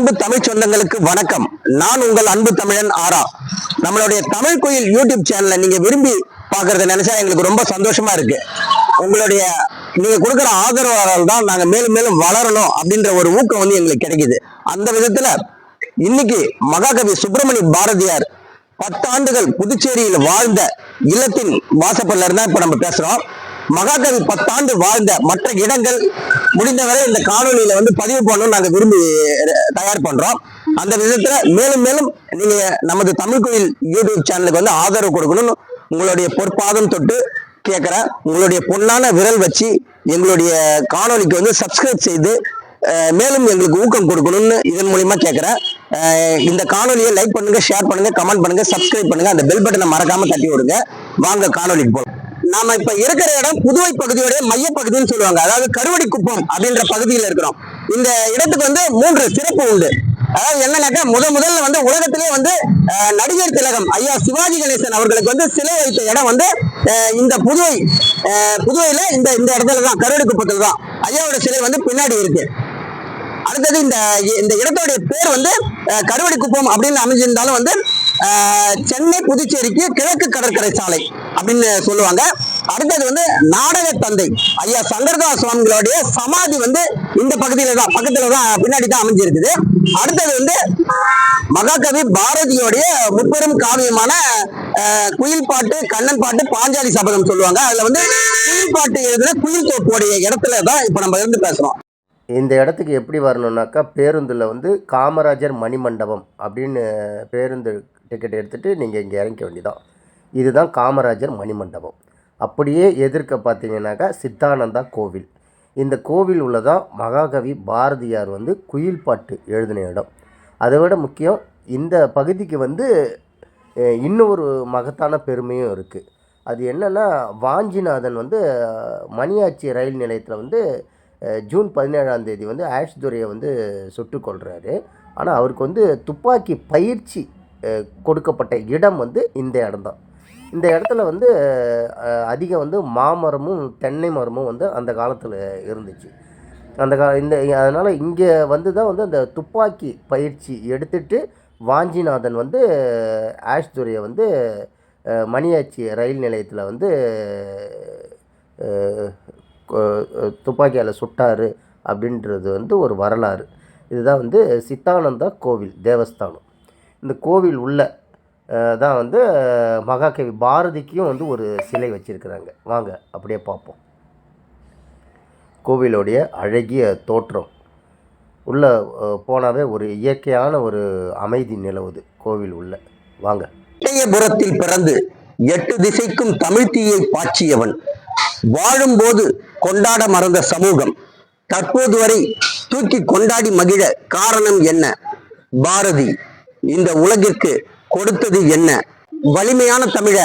அன்பு தமிழ் சொந்தங்களுக்கு வணக்கம். நான் உங்கள் அன்பு தமிழன் ஆரா. நம்மளுடைய தமிழ் கோயில் யூடியூப் சேனலை நீங்க விரும்பி பாக்குறத நினைச்சா எங்களுக்கு ரொம்ப சந்தோஷமா இருக்கு. உங்களுடைய நீங்க கொடுக்குற ஆதரவாளர்கள் தான் நாங்க மேலும் மேலும் வளரணும் அப்படின்ற ஒரு ஊக்கம் வந்து எங்களுக்கு கிடைக்குது. அந்த விதத்துல இன்னைக்கு மகாகவி சுப்பிரமணிய பாரதியார் 10 ஆண்டுகள் புதுச்சேரியில் வாழ்ந்த இல்லத்தின் வாசப்பல்ல இருந்தா இப்ப நம்ம பேசுறோம். மகாகவி 10 ஆண்டு வாழ்ந்த மற்ற இடங்கள் முடிந்தவரை இந்த காணொலியில வந்து பதிவு பண்ணணும் நாங்க விரும்பி தயார் பண்றோம். அந்த விதத்துல மேலும் மேலும் நீங்க நமது தமிழ் கோயில் யூடியூப் சேனலுக்கு வந்து ஆதரவு கொடுக்கணும்னு உங்களுடைய பொற்பாதம் தொட்டு கேட்கிறேன். உங்களுடைய பொன்னான விரல் வச்சு எங்களுடைய காணொலிக்கு வந்து சப்ஸ்கிரைப் செய்து மேலும் எங்களுக்கு ஊக்கம் கொடுக்கணும்னு இதன் மூலியமா கேட்கிறேன். இந்த காணொலியை லைக் பண்ணுங்க, ஷேர் பண்ணுங்க, கமெண்ட் பண்ணுங்க, சப்ஸ்கிரைப் பண்ணுங்க, அந்த பெல் பட்டனை மறக்காம தட்டி விடுங்க. வாங்க காணொலிக்கு போகலாம். நாம இப்ப இருக்கிற இடம் புதுவை பகுதியோடைய மையப்பகுதின்னு சொல்லுவாங்க. அதாவது கருவடிக்குப்பம் அப்படின்ற பகுதியில் இருக்கிறோம். இந்த இடத்துக்கு வந்து 3 சிறப்பு உண்டு. அதாவது என்னன்னாக்கா முதல்ல வந்து உலகத்திலே வந்து நடிகர் திலகம் ஐயா சிவாஜி கணேசன் அவர்களுக்கு வந்து சிலை வைத்த இடம் வந்து இந்த புதுவையில இந்த இடத்துல தான், கருவடிக்குப்பத்துல தான் ஐயாவோட சிலை வந்து பின்னாடி இருக்கு. அடுத்தது இந்த இடத்தோடைய பேர் வந்து கருவடிக்குப்பம் அப்படின்னு அமைஞ்சிருந்தாலும் வந்து சென்னை புதுச்சேரிக்கு கிழக்கு கடற்கரை சாலை அப்படின்னு சொல்லுவாங்க. அடுத்தது வந்து நாடக தந்தை ஐயா சங்கரதாஸ் சுவாமிகளுடைய சமாதி வந்து இந்த பகுதியில தான், பக்கத்துல தான், பின்னாடி தான் அமைஞ்சிருக்குது. அடுத்தது வந்து மகாகவி பாரதியோடைய முப்பெரும் காவியமான குயில் பாட்டு, கண்ணன் பாட்டு, பாஞ்சாலி சபதம் சொல்லுவாங்க. அதுல வந்து குயில் பாட்டு எழுதுன குயில் தோப்புடைய இடத்துல தான் இப்ப நம்ம இருந்து பேசுறோம். இந்த இடத்துக்கு எப்படி வரணுன்னாக்கா, பேருந்தில் வந்து காமராஜர் மணிமண்டபம் அப்படின்னு பேருந்து டிக்கெட் எடுத்துகிட்டு நீங்கள் இங்கே இறங்க வேண்டியதான். இதுதான் காமராஜர் மணிமண்டபம். அப்படியே எதிர்க்க பார்த்தீங்கன்னாக்கா சித்தானந்தா கோவில். இந்த கோவில் உள்ளதான் மகாகவி பாரதியார் வந்து குயில் பாட்டு எழுதின இடம். அதை விட முக்கியம், இந்த பகுதிக்கு வந்து இன்னொரு மகத்தான பெருமையும் இருக்குது. அது என்னென்னா, வாஞ்சிநாதன் வந்து மணியாச்சி ரயில் நிலையத்தில் வந்து ஜூன் 17ஆம் தேதி வந்து ஆஷ் துரையை வந்து சுட்டு கொள்கிறாரு. ஆனால் அவருக்கு வந்து துப்பாக்கி பயிற்சி கொடுக்கப்பட்ட இடம் வந்து இந்த இடம்தான். இந்த இடத்துல வந்து அதிகம் வந்து மாமரமும் தென்னை மரமும் வந்து அந்த காலத்தில் இருந்துச்சு. அதனால் இங்கே வந்து தான் வந்து அந்த துப்பாக்கி பயிற்சி எடுத்துட்டு வாஞ்சிநாதன் வந்து ஆஷ் துரையை வந்து மணியாச்சி ரயில் நிலையத்தில் வந்து துப்பாக்கியால் சுட்டார் அப்படின்றது வந்து ஒரு வரலாறு. இதுதான் வந்து சித்தானந்தா கோவில் தேவஸ்தானம். இந்த கோவில் உள்ள தான் வந்து மகாகவி பாரதிக்கும் வந்து ஒரு சிலை வச்சுருக்கிறாங்க. வாங்க அப்படியே பார்ப்போம். கோவிலுடைய அழகிய தோற்றம் உள்ளே போனாவே ஒரு இயற்கையான ஒரு அமைதி நிலவுது கோவில் உள்ள. வாங்க. எட்டயபுரத்தில் பிறந்து 8 திசைக்கும் தமிழ் தீயை பாய்ச்சியவன், வாழும்போது கொண்டாட மறந்த சமூகம் தற்போது வரை தூக்கி கொண்டாடி மகிழ காரணம் என்ன? பாரதி இந்த உலகிற்கு கொடுத்தது என்ன? வலிமையான தமிழ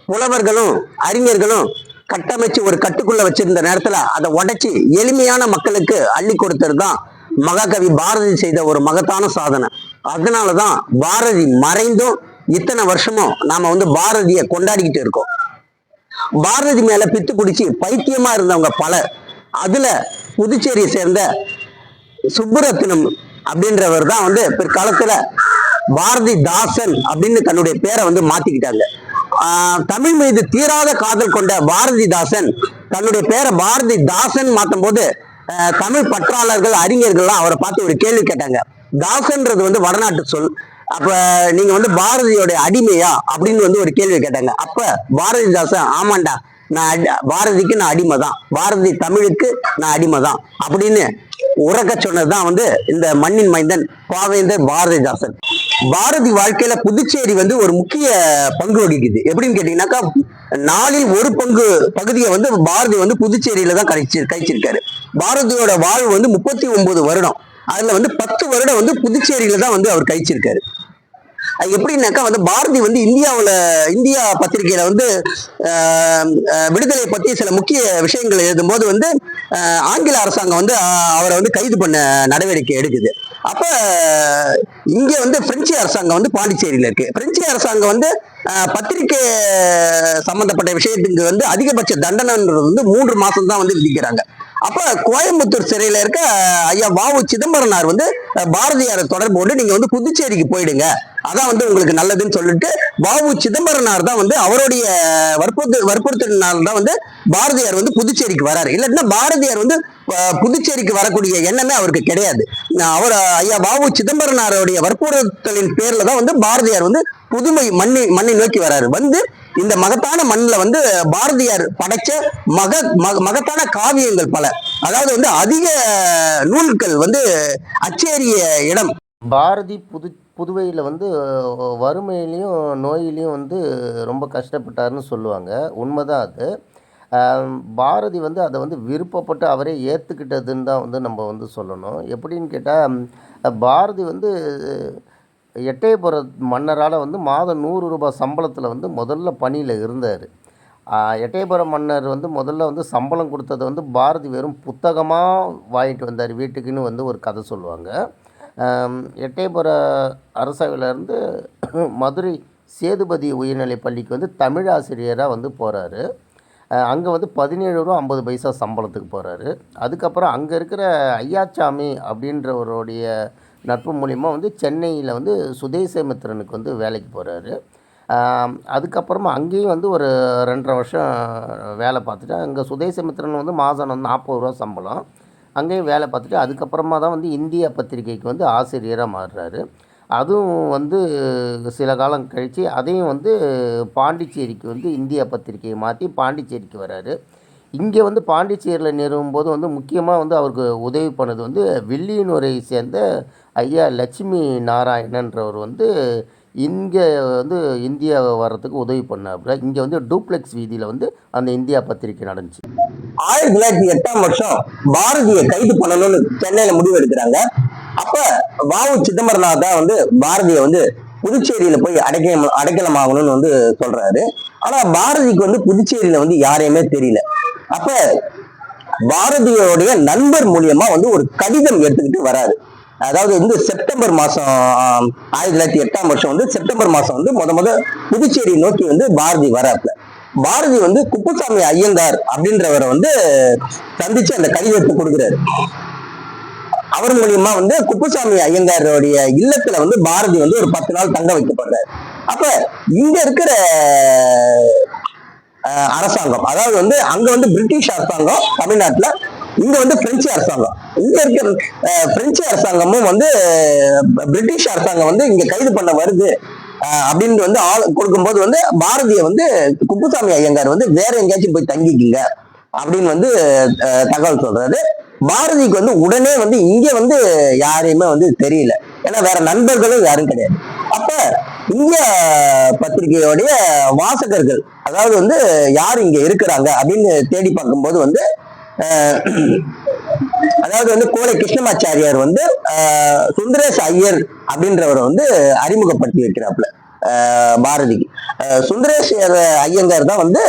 புலவர்களும் அறிஞர்களும் கட்டமைச்சு ஒரு கட்டுக்குள்ள வச்சிருந்த நேரத்துல அதை உடைச்சி எளிமையான மக்களுக்கு அள்ளி கொடுத்தது தான் மகாகவி பாரதி செய்த ஒரு மகத்தான சாதனை. அதனாலதான் பாரதி மறைந்தும் இத்தனை வருஷமும் நாம வந்து பாரதியை கொண்டாடிக்கிட்டு இருக்கோம். பாரதி மேல பித்து பிடிச்சி பைத்தியமா இருந்தவங்க பலர். அதுல புதுச்சேரியை சேர்ந்த சுப்புரத்தினம் அப்படின்றவர் தான் வந்து பிற்காலத்துல பாரதி தாசன் அப்படின்னு தன்னுடைய பேரை வந்து மாத்திக்கிட்டாங்க. தமிழ் மீது தீராத காதல் கொண்ட பாரதிதாசன் தன்னுடைய பேரை பாரதி தாசன் மாத்தும் போது தமிழ் பற்றாளர்கள், அறிஞர்கள்லாம் அவரை பார்த்து ஒரு கேள்வி கேட்டாங்க. தாசன்றது வந்து வடநாட்டு சொல், அப்ப நீங்க வந்து பாரதியோட அடிமையா அப்படின்னு வந்து ஒரு கேள்வி கேட்டாங்க. அப்ப பாரதிதாசன் ஆமாண்டா, நான் பாரதிக்கு நான் அடிமை தான், பாரதி தமிழுக்கு நான் அடிமை தான் அப்படின்னு உறக்க சொன்னதுதான் வந்து இந்த மண்ணின் மைந்தன் பாவேந்தர் பாரதிதாசன். பாரதி வாழ்க்கையில புதுச்சேரி வந்து ஒரு முக்கிய பங்கு வகிக்குது. எப்படின்னு கேட்டீங்கன்னாக்கா, 4 1 பங்கு பகுதியை வந்து பாரதி வந்து புதுச்சேரியில தான் கழிச்சிருக்காரு. பாரதியோட வாழ்வு வந்து 39 வருடம். அதுல வந்து 10 வருடம் வந்து புதுச்சேரியில தான் வந்து அவர் கழிச்சிருக்காரு. எப்படின்னாக்கா வந்து பாரதி வந்து இந்தியா பத்திரிகையில வந்து விடுதலை பத்தி சில முக்கிய விஷயங்கள் எழுதும்போது வந்து ஆங்கில அரசாங்கம் வந்து அவரை வந்து கைது பண்ண நடவடிக்கை எடுக்குது. அப்ப இங்க வந்து பிரெஞ்சு அரசாங்கம் வந்து பாண்டிச்சேரியில இருக்கு. பிரெஞ்சு அரசாங்கம் வந்து பத்திரிகை சம்பந்தப்பட்ட விஷயத்துக்கு வந்து அதிகபட்ச தண்டனைன்றது வந்து 3 மாசம் தான் வந்து விதிக்கிறாங்க. அப்ப கோயம்புத்தூர் சிறையில இருக்க ஐயா வாவு சிதம்பரனார் வந்து பாரதியாரை தொடர்பு கொண்டு நீங்க வந்து புதுச்சேரிக்கு போயிடுங்க, அதான் வந்து உங்களுக்கு நல்லதுன்னு சொல்லிட்டு வாவு சிதம்பரனார் தான் வந்து அவருடைய வற்புறுத்தினால தான் வந்து பாரதியார் வந்து புதுச்சேரிக்கு வராரு. இல்லாட்டினா பாரதியார் வந்து புதுச்சேரிக்கு வரக்கூடிய எண்ணமே அவருக்கு கிடையாது. அவர் ஐயா வாவு சிதம்பரனாருடைய வற்புறுத்தலின் பேர்ல தான் வந்து பாரதியார் வந்து புதுமை மண்ணை நோக்கி வராரு. வந்து இந்த மகத்தான மண்ணில் வந்து பாரதியார் படைச்ச மகத்தான காவியங்கள் பல, அதாவது வந்து அதிக நூல்கள் வந்து அச்சேரிய இடம். பாரதி புதுவையில் வந்து வறுமையிலையும் நோயிலையும் வந்து ரொம்ப கஷ்டப்பட்டாருன்னு சொல்லுவாங்க. உண்மைதான் அது. பாரதி வந்து அதை வந்து விருப்பப்பட்டு அவரே ஏற்றுக்கிட்டதுன்னு தான் வந்து நம்ம வந்து சொல்லணும். எப்படின்னு கேட்டால், பாரதி வந்து எட்டயபுர மன்னரால் வந்து மாதம் 100 ரூபாய் சம்பளத்தில் வந்து முதல்ல பணியில் இருந்தார். எட்டயபுர மன்னர் வந்து முதல்ல வந்து சம்பளம் கொடுத்ததை வந்து பாரதி வெறும் புத்தகமாக வாங்கிட்டு வந்தார் வீட்டுக்குன்னு வந்து ஒரு கதை சொல்லுவாங்க. எட்டயபுர அரசவையிலேருந்து மதுரை சேதுபதி உயர்நிலைப் பள்ளிக்கு வந்து தமிழ் ஆசிரியராக வந்து போகிறாரு. அங்கே வந்து 17 ரூபா 50 பைசா சம்பளத்துக்கு போகிறாரு. அதுக்கப்புறம் அங்கே இருக்கிற ஐயாச்சாமி அப்படின்றவருடைய நட்பு மூலிமா வந்து சென்னையில் வந்து சுதேசமித்திரனுக்கு வந்து வேலைக்கு போகிறாரு. அதுக்கப்புறமா அங்கேயும் வந்து ஒரு 2.5 வருஷம் வேலை பார்த்துட்டு, அங்கே சுதேசமித்திரன் வந்து மாதம் 40 ரூபா சம்பளம், அங்கேயும் வேலை பார்த்துட்டு அதுக்கப்புறமா தான் வந்து இந்தியா பத்திரிகைக்கு வந்து ஆசிரியராக மாறுறாரு. அதுவும் வந்து சில காலம் கழித்து அதையும் வந்து பாண்டிச்சேரிக்கு வந்து இந்தியா பத்திரிகையை மாற்றி பாண்டிச்சேரிக்கு வராரு. இங்கே வந்து பாண்டிச்சேரியில் நிறுவும் போது வந்து முக்கியமாக வந்து அவருக்கு உதவி பண்ணது வந்து வில்லியனூரை சேர்ந்த ஐயா லட்சுமி நாராயணன்றவர் வந்து இங்கே வந்து இந்தியா வர்றதுக்கு உதவி பண்ணாப்புல. இங்கே வந்து டூப்ளெக்ஸ் வீதியில் வந்து அந்த இந்தியா பத்திரிகை நடந்துச்சு. 1908 பாரதியை கைது பண்ணணும்னு சென்னையில முடிவு எடுக்கிறாங்க. அப்ப வாவு சிதம்பரனார் தான் வந்து பாரதியை வந்து புதுச்சேரியில போய் அடைக்கலம் ஆகணும்னு வந்து சொல்றாரு. ஆனா பாரதிக்கு வந்து புதுச்சேரியில வந்து யாரையுமே தெரியல. அப்ப பாரதியோடைய நண்பர் மூலியமா வந்து ஒரு கடிதம் எடுத்துக்கிட்டு வராரு. அதாவது வந்து செப்டம்பர் மாசம் 1908 வந்து செப்டம்பர் மாசம் வந்து முத புதுச்சேரி நோக்கி வந்து பாரதி வராப்புல. பாரதி வந்து குப்புசாமி ஐயங்கார் அப்படின்றவரை வந்து சந்திச்சு அந்த கடிதத்தை கொடுக்கிறாரு. அவர் மூலியமா வந்து குப்புசாமி ஐயங்காரோடைய இல்லத்துல வந்து பாரதி வந்து ஒரு 10 நாள் தங்க வைக்கப்படுறாரு. அப்ப இங்க இருக்கிற அரசாங்கம், அதாவது வந்து அங்க வந்து பிரிட்டிஷ் அரசாங்கம் தமிழ்நாட்டுல, இங்க வந்து பிரெஞ்சு அரசாங்கம். இங்க இருக்கிற பிரெஞ்சு அரசாங்கமும் வந்து பிரிட்டிஷ் அரசாங்கம் வந்து இங்க கைது பண்ண வருது அப்படின்னு வந்து கொடுக்கும்போது வந்து பாரதியை வந்து குப்புசாமி ஐயங்கார் வந்து வேற எங்கேயாச்சும் போய் தங்கிக்குங்க அப்படின்னு வந்து தகவல் சொல்றாரு. பாரதிக்கு வந்து உடனே வந்து இங்க வந்து யாரையுமே வந்து தெரியல, ஏன்னா வேற நண்பர்களும் யாரும் கிடையாது. அப்ப இந்திய பத்திரிகையோடைய வாசகர்கள், அதாவது வந்து யார் இங்க இருக்கிறாங்க அப்படின்னு தேடி பார்க்கும்போது வந்து அதாவது வந்து கோலை கிருஷ்ணமாச்சாரியார் வந்து சுந்தரேஷ் ஐயர் அப்படின்றவரை வந்து அறிமுகப்படுத்தி வைக்கிறாப்புல பாரதிக்கு. சுந்தரேஷ் ஐயங்கார் தான் வந்து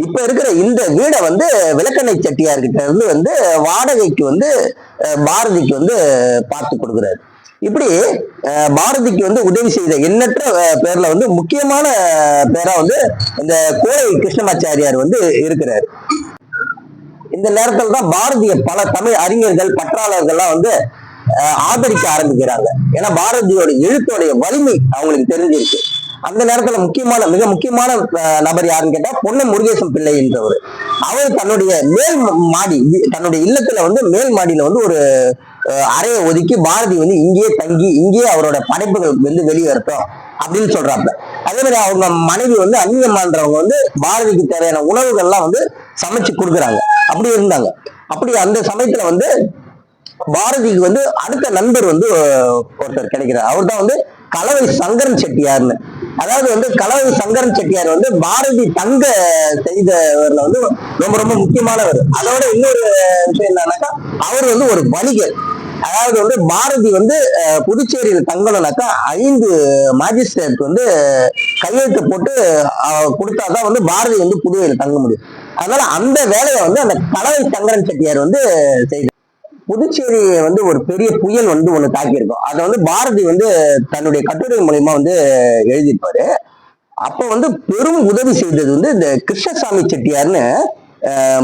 இப்ப இருக்கிற இந்த வீடை வந்து விளக்கெண்ணெய் செட்டியார்கிட்ட இருந்து வந்து வாடகைக்கு வந்து பாரதிக்கு வந்து பார்த்து கொடுக்குறாரு. இப்படி பாரதிக்கு வந்து உதவி செய்த எண்ணற்ற பேர்ல வந்து முக்கியமான பேரா வந்து இந்த கோலை கிருஷ்ணமாச்சாரியார் வந்து இருக்கிறார். இந்த நேரத்தில் தான் பாரதிய பல தமிழ் அறிஞர்கள் பற்றாளர்கள்லாம் வந்து ஆதரிக்க ஆரம்பிக்கிறாங்க. ஏன்னா பாரதியோட எழுத்தோடைய வலிமை அவங்களுக்கு தெரிஞ்சிருக்கு. அந்த நேரத்துல மிக முக்கியமான நபர் யாருன்னு கேட்டா பொன்னை முருகேசன் பிள்ளை என்றவர். அவர் தன்னுடைய தன்னுடைய இல்லத்துல வந்து மேல் மாடியில வந்து ஒரு அறையை ஒதுக்கி பாரதி வந்து இங்கேயே தங்கி இங்கேயே அவரோட படைப்புகள் வந்து வெளியேறட்டும் அப்படின்னு சொல்றாங்க. அதே மாதிரி அவங்க மனைவி வந்து அந்நியமான்றவங்க வந்து பாரதிக்கு தேவையான உணவுகள்லாம் வந்து சமைச்சு கொடுக்குறாங்க. அப்படி இருந்தாங்க. அப்படி அந்த சமயத்துல வந்து பாரதிக்கு வந்து அடுத்த நண்பர் வந்து ஒருத்தர் கிடைக்கிறார். அவர் தான் வந்து கலவை சங்கரன் செட்டியார்னு. அதாவது வந்து கலவை சங்கரன் செட்டியார் வந்து பாரதி தங்க செய்தவர்ல வந்து ரொம்ப ரொம்ப முக்கியமானவர். அதோட இன்னொரு விஷயம் என்னன்னாக்கா, அவர் வந்து ஒரு வணிகர். அதாவது வந்து பாரதி வந்து புதுச்சேரியில் தங்கணும்னாக்கா 5 மாஜிஸ்ட்ரேட் வந்து கையெழுத்து போட்டு கொடுத்தாதான் வந்து பாரதி வந்து புதுவையில் தங்க முடியும். அதனால அந்த வேலையை வந்து அந்த கலவை சங்கரன் செட்டியார் வந்து செய்தார். புதுச்சேரி வந்து ஒரு பெரிய புயல் வந்து ஒண்ணு தாக்கியிருக்கும். அதை வந்து பாரதி வந்து தன்னுடைய கட்டுரை மூலியமா வந்து எழுதியிருப்பாரு. அப்ப வந்து பெரும் உதவி செய்தது வந்து இந்த கிருஷ்ணசாமி செட்டியார்னு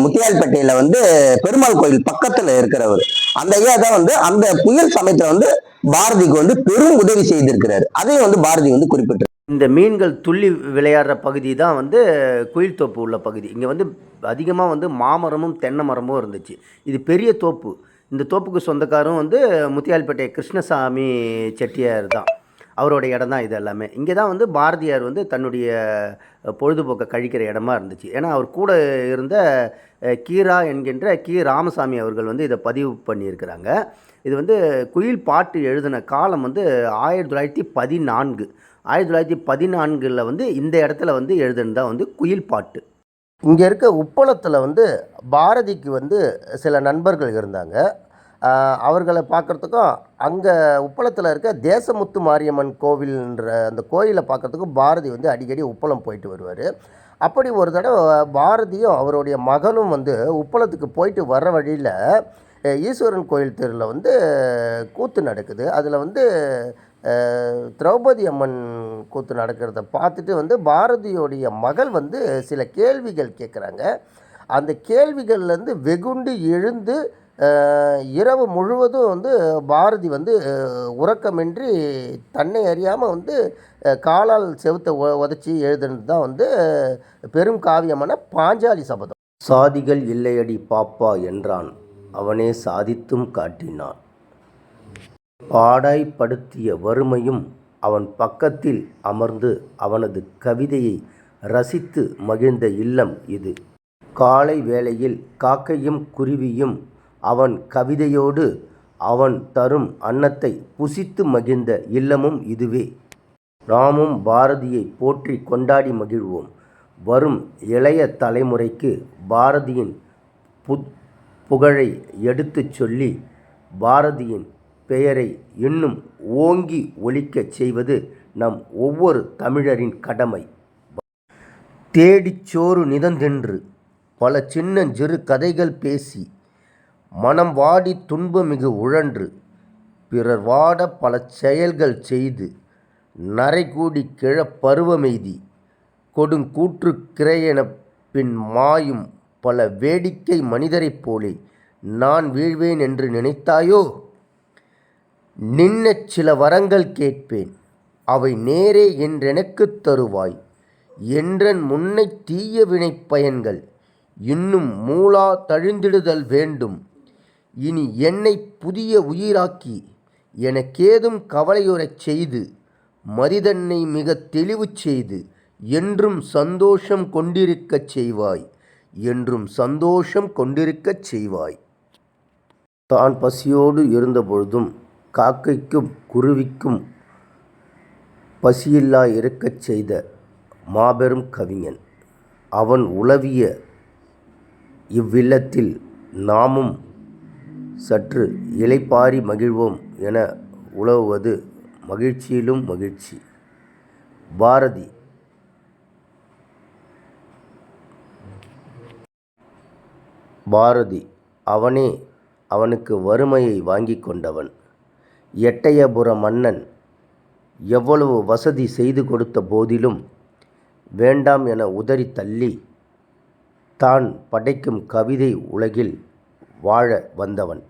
முத்தியால்பேட்டையில வந்து பெருமாள் கோயில் பக்கத்துல இருக்கிறவர். அந்த ஐயா தான் வந்து அந்த புயல் சமயத்துல வந்து பாரதிக்கு வந்து பெரும் உதவி செய்திருக்கிறாரு. அதையும் வந்து பாரதி வந்து குறிப்பிட்டு இந்த மீன்கள் துள்ளி விளையாடுற பகுதி தான் வந்து குயில் தோப்பு உள்ள பகுதி. இங்கே வந்து அதிகமாக வந்து மாமரமும் தென்னை மரமும் இருந்துச்சு. இது பெரிய தோப்பு. இந்த தோப்புக்கு சொந்தக்காரும் வந்து முத்தியால்பேட்டை கிருஷ்ணசாமி செட்டியார் தான். அவரோட இடம் தான் இது எல்லாமே. இங்கே தான் வந்து பாரதியார் வந்து தன்னுடைய பொழுதுபோக்கை கழிக்கிற இடமா இருந்துச்சு. ஏன்னா அவர் கூட இருந்த கீரா என்கின்ற ராமசாமி அவர்கள் வந்து இதை பதிவு பண்ணியிருக்கிறாங்க. இது வந்து குயில் பாட்டு எழுதின காலம் வந்து 1914. 1914 வந்து இந்த இடத்துல வந்து எழுதுனது தான் வந்து குயில் பாட்டு. இங்கே இருக்க உப்பளத்தில் வந்து பாரதிக்கு வந்து சில நண்பர்கள் இருந்தாங்க. அவர்களை பார்க்குறதுக்கும் அங்கே உப்பளத்தில் இருக்க தேசமுத்து மாரியம்மன் கோவில்ன்ற அந்த கோயிலை பார்க்குறதுக்கும் பாரதி வந்து அடிக்கடி உப்பளம் போயிட்டு வருவார். அப்படி ஒரு தடவை பாரதியும் அவருடைய மகனும் வந்து உப்பளத்துக்கு போயிட்டு வர்ற வழியில் ஈஸ்வரன் கோயில் தெருவில் வந்து கூத்து நடக்குது. அதில் வந்து திரௌபதி அம்மன் கூத்து நடக்கிறத பார்த்துட்டு வந்து பாரதியோடைய மகள் வந்து சில கேள்விகள் கேட்குறாங்க. அந்த கேள்விகள்லேருந்து வெகுண்டு எழுந்து இரவு முழுவதும் வந்து பாரதி வந்து உறக்கமின்றி தன்னை அறியாமல் வந்து காலால் செவுத்தை உதச்சி எழுதுனது தான் வந்து பெரும் காவியமான பாஞ்சாலி சபதம். சாதிகள் இல்லையடி பாப்பா என்றான், அவனே சாதித்தும் காட்டினான். பாடாய்ப்படுத்திய வறுமையும் அவன் பக்கத்தில் அமர்ந்து அவனது கவிதையை ரசித்து மகிழ்ந்த இல்லம் இது. காலை வேளையில் காக்கையும் குருவியும் அவன் கவிதையோடு அவன் தரும் அன்னத்தை புசித்து மகிழ்ந்த இல்லமும் இதுவே. நாமும் பாரதியை போற்றி கொண்டாடி மகிழ்வோம். வரும் இளைய தலைமுறைக்கு பாரதியின் புகழை எடுத்துச் சொல்லி பாரதியின் பெயரை இன்னும் ஓங்கி ஒலிக்கச் செய்வது நம் ஒவ்வொரு தமிழரின் கடமை. தேடிச்சோறு நிதந்தென்று பல சின்னஞ்சிறு கதைகள் பேசி மனம் வாடி துன்பமிகு உழன்று பிறர் வாட பல செயல்கள் செய்து நரைகூடி கிழ பருவமெய்தி கொடுங்கூற்று கிரையென பின் மாயும் பல வேடிக்கை மனிதரைப் போலே நான் வீழ்வேன் என்று நினைத்தாயோ? நின்ன சில வரங்கள் கேட்பேன், அவை நேரே என்றெனக்குத் தருவாய். என்றன் முன்னை தீய வினை பயன்கள் இன்னும் மூளா தழிந்திடுதல் வேண்டும். இனி என்னை புதிய உயிராக்கி எனக்கேதும் கவலையுறச் செய்து மரிதன்னை மிக தெளிவு செய்து என்றும் சந்தோஷம் கொண்டிருக்கச் செய்வாய், என்றும் சந்தோஷம் கொண்டிருக்கச் செய்வாய். தான் பசியோடு இருந்தபொழுதும் காக்கைக்கும் குருவிக்கும் பசியில்லா இருக்கச் செய்த மாபெரும் கவிஞன். அவன் உலவிய இவ்வில்லத்தில் நாமும் சற்று இளைப்பாரி மகிழ்வோம் என உலவுவது மகிழ்ச்சியிலும் மகிழ்ச்சி. பாரதி. பாரதி அவனே அவனுக்கு வறுமையை வாங்கி கொண்டவன். எட்டயபுர மன்னன் எவ்வளவு வசதி செய்து கொடுத்த போதிலும் வேண்டாம் என உதறி தள்ளி தான் படைக்கும் கவிதை உலகில் வாழ வந்தவன்.